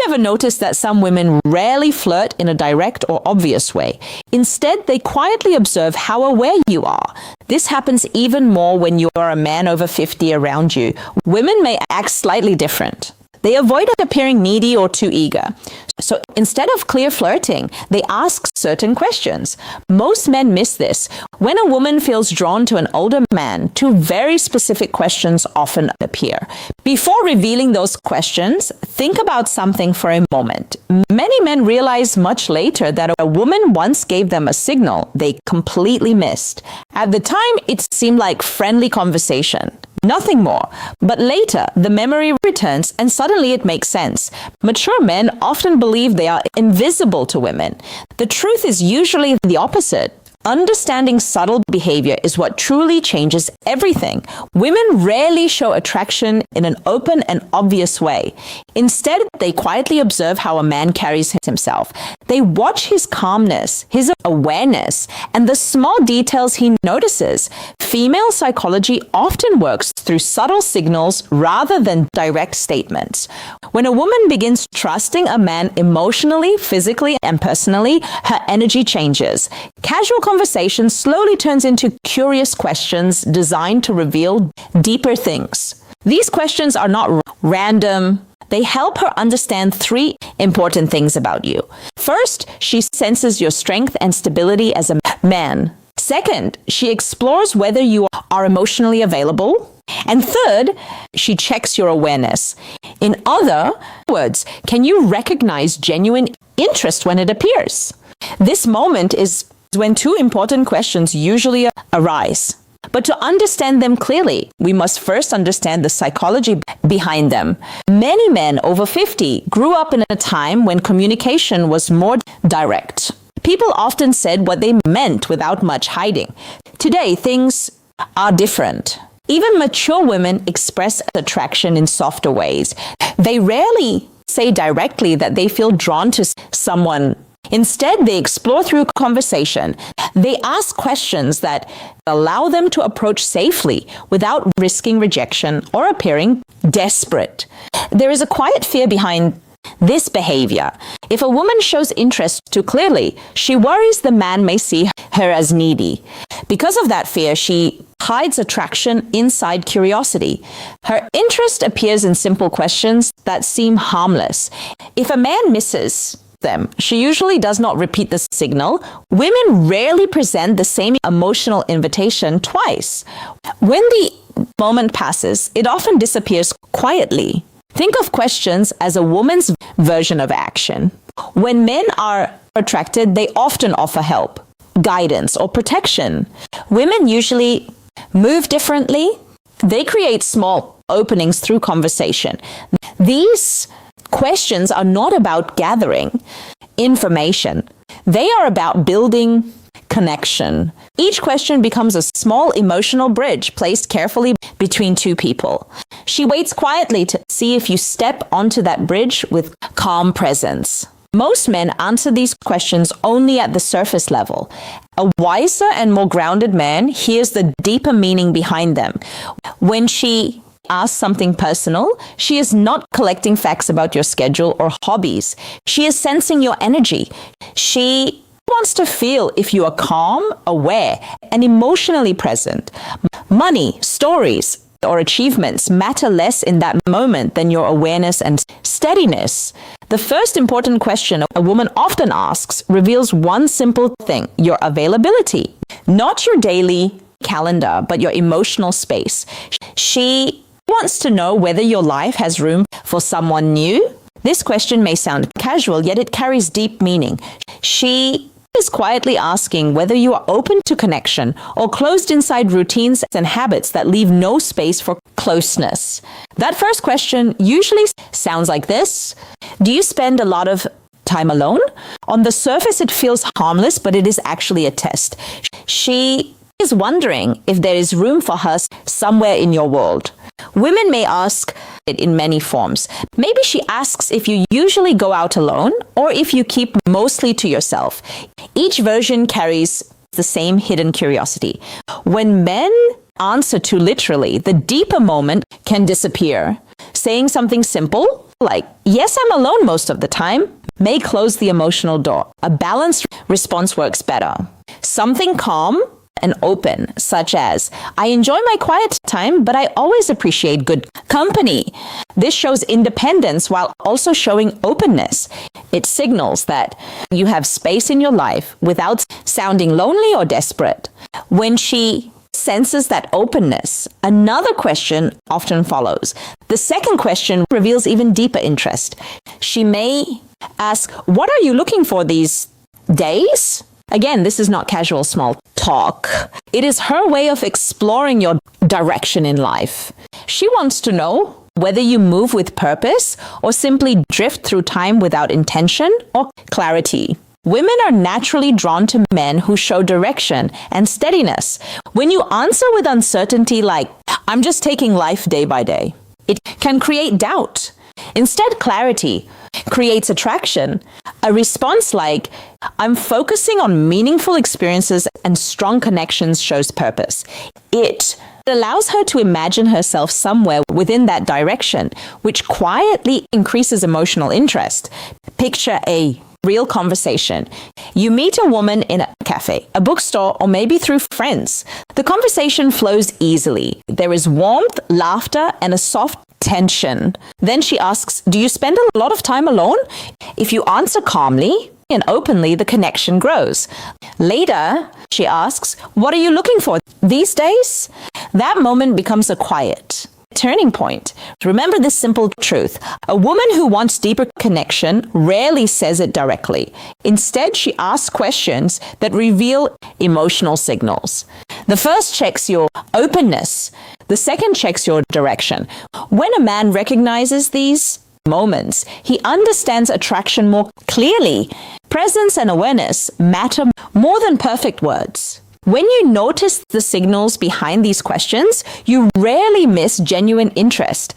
you ever noticed that some women rarely flirt in a direct or obvious way? Instead, they quietly observe how aware you are. This happens even more when you are a man over 50 around you. Women may act slightly different. They avoid appearing needy or too eager. So instead of clear flirting, they ask certain questions. Most men miss this. When a woman feels drawn to an older man, two very specific questions often appear. Before revealing those questions, think about something for a moment. Many men realize much later that a woman once gave them a signal they completely missed. At the time, it seemed like friendly conversation. Nothing more. But later, the memory returns and suddenly it makes sense. Mature men often believe they are invisible to women. The truth is usually the opposite. Understanding subtle behavior is what truly changes everything. Women rarely show attraction in an open and obvious way. Instead, they quietly observe how a man carries himself. They watch his calmness, his awareness, and the small details he notices. Female psychology often works through subtle signals rather than direct statements. When a woman begins trusting a man emotionally, physically, and personally, her energy changes. Casual conversation slowly turns into curious questions designed to reveal deeper things. These questions are not random. They help her understand three important things about you. First, she senses your strength and stability as a man. Second, she explores whether you are emotionally available. And third, she checks your awareness. In other words, can you recognize genuine interest when it appears? This moment is when two important questions usually arise. But to understand them clearly, we must first understand the psychology behind them. Many men over 50 grew up in a time when communication was more direct. People often said what they meant without much hiding. Today, things are different. Even mature women express attraction in softer ways. They rarely say directly that they feel drawn to someone. Instead, they explore through conversation. They ask questions that allow them to approach safely without risking rejection or appearing desperate. There is a quiet fear behind this behavior. If a woman shows interest too clearly, she worries the man may see her as needy. Because of that fear, she hides attraction inside curiosity. Her interest appears in simple questions that seem harmless. If a man misses them, she usually does not repeat the signal. Women rarely present the same emotional invitation twice. When the moment passes, it often disappears quietly. Think of questions as a woman's version of action. When men are attracted, they often offer help, guidance, or protection. Women usually move differently. They create small openings through conversation. These questions are not about gathering information. They are about building connection. Each question becomes a small emotional bridge placed carefully between two people. She waits quietly to see if you step onto that bridge with calm presence. Most men answer these questions only at the surface level. A wiser and more grounded man hears the deeper meaning behind them. When she asks something personal, she is not collecting facts about your schedule or hobbies. She is sensing your energy. She wants to feel if you are calm, aware, and emotionally present. Money, stories, or achievements matter less in that moment than your awareness and steadiness. The first important question a woman often asks reveals one simple thing: your availability. Not your daily calendar, but your emotional space. She wants to know whether your life has room for someone new. This question may sound casual, yet it carries deep meaning. She is quietly asking whether you are open to connection or closed inside routines and habits that leave no space for closeness. That first question usually sounds like this: do you spend a lot of time alone? On the surface, it feels harmless, but it is actually a test. She is wondering if there is room for her somewhere in your world. Women may ask it in many forms. Maybe she asks if you usually go out alone or if you keep mostly to yourself. Each version carries the same hidden curiosity. When men answer too literally, the deeper moment can disappear. Saying something simple, like, yes, I'm alone most of the time, may close the emotional door. A balanced response works better. Something calm and open, such as, I enjoy my quiet time, but I always appreciate good company. This shows independence while also showing openness. It signals that you have space in your life without sounding lonely or desperate. When she senses that openness, another question often follows. The second question reveals even deeper interest. She may ask, what are you looking for these days? Again, this is not casual small talk. It is her way of exploring your direction in life. She wants to know whether you move with purpose or simply drift through time without intention or clarity. Women are naturally drawn to men who show direction and steadiness. When you answer with uncertainty like, I'm just taking life day by day, it can create doubt. Instead, clarity creates attraction. A response like, I'm focusing on meaningful experiences and strong connections shows purpose. It allows her to imagine herself somewhere within that direction, which quietly increases emotional interest. Picture a real conversation. You meet a woman in a cafe, a bookstore, or maybe through friends. The conversation flows easily. There is warmth, laughter, and a soft tension. Then she asks, do you spend a lot of time alone? If you answer calmly and openly, the connection grows. Later, she asks, what are you looking for these days? That moment becomes a quiet turning point. Remember this simple truth. A woman who wants deeper connection rarely says it directly. Instead, she asks questions that reveal emotional signals. The first checks your openness. The second checks your direction. When a man recognizes these moments, he understands attraction more clearly. Presence and awareness matter more than perfect words. When you notice the signals behind these questions, you rarely miss genuine interest.